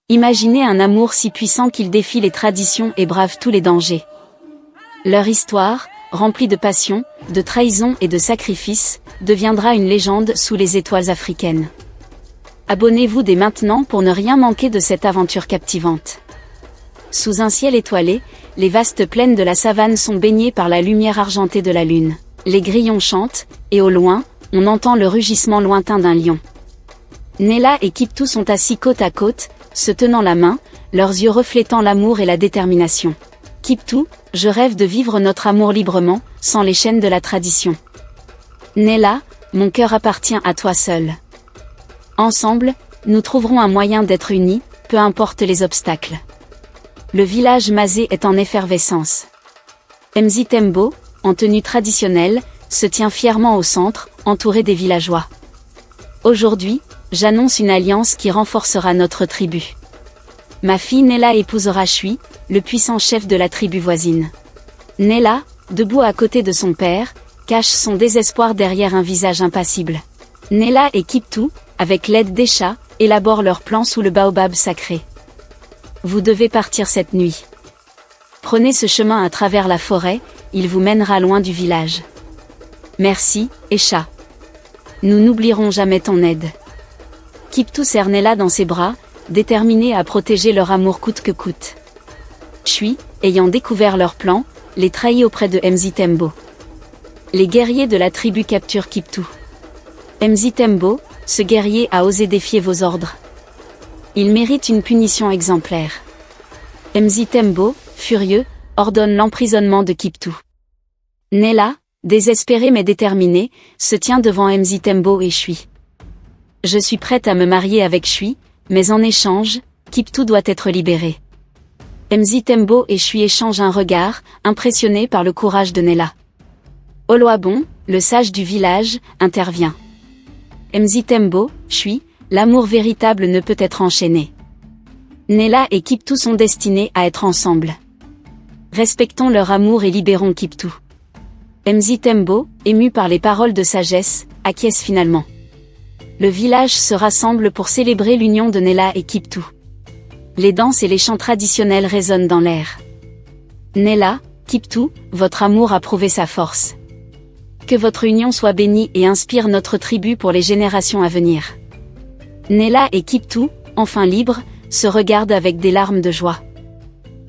Imaginez un amour si puissant qu'il défie les traditions et brave tous les dangers. Leur histoire, remplie de passion, de trahison et de sacrifices, deviendra une légende sous les étoiles africaines. Abonnez-vous dès maintenant pour ne rien manquer de cette aventure captivante. Sous un ciel étoilé, les vastes plaines de la savane sont baignées par la lumière argentée de la lune. Les grillons chantent, et au loin, on entend le rugissement lointain d'un lion. Nella et Kiptou sont assis côte à côte, se tenant la main, leurs yeux reflétant l'amour et la détermination. Kiptou, je rêve de vivre notre amour librement, sans les chaînes de la tradition. Nella, mon cœur appartient à toi seul. Ensemble, nous trouverons un moyen d'être unis, peu importe les obstacles. Le village Mazé est en effervescence. Mzitembo, en tenue traditionnelle, se tient fièrement au centre, entouré des villageois. Aujourd'hui, j'annonce une alliance qui renforcera notre tribu. Ma fille Nella épousera Chui, le puissant chef de la tribu voisine. Nella, debout à côté de son père, cache son désespoir derrière un visage impassible. Nella et Kiptou, avec l'aide des chats, élaborent leur plan sous le baobab sacré. Vous devez partir cette nuit. Prenez ce chemin à travers la forêt, il vous mènera loin du village. Merci, Esha. Nous n'oublierons jamais ton aide. Kiptou serre Nella dans ses bras, déterminée à protéger leur amour coûte que coûte. Chui, ayant découvert leur plan, les trahit auprès de Mzitembo. Les guerriers de la tribu capturent Kiptou. Mzitembo, ce guerrier a osé défier vos ordres. Il mérite une punition exemplaire. Mzitembo, furieux, ordonne l'emprisonnement de Kiptou. Nella, désespérée mais déterminée, se tient devant Mzitembo et Chui. Je suis prête à me marier avec Chui, mais en échange, Kiptou doit être libéré. Mzitembo et Chui échangent un regard, impressionnés par le courage de Nella. Oloabon, le sage du village, intervient. Mzitembo, Chui, l'amour véritable ne peut être enchaîné. Nella et Kiptou sont destinés à être ensemble. Respectons leur amour et libérons Kiptou. Mzitembo, ému par les paroles de sagesse, acquiesce finalement. Le village se rassemble pour célébrer l'union de Nella et Kiptou. Les danses et les chants traditionnels résonnent dans l'air. Nella, Kiptou, votre amour a prouvé sa force. Que votre union soit bénie et inspire notre tribu pour les générations à venir. Nella et Kiptou, enfin libres, se regardent avec des larmes de joie.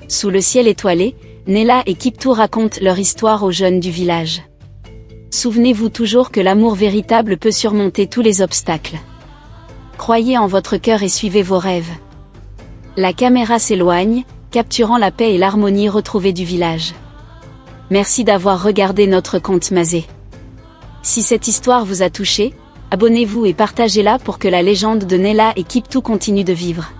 Sous le ciel étoilé, Nella et Kiptou racontent leur histoire aux jeunes du village. Souvenez-vous toujours que l'amour véritable peut surmonter tous les obstacles. Croyez en votre cœur et suivez vos rêves. La caméra s'éloigne, capturant la paix et l'harmonie retrouvée du village. Merci d'avoir regardé notre conte Mazé. Si cette histoire vous a touché, abonnez-vous et partagez-la pour que la légende de Nella et Kiptou continue de vivre.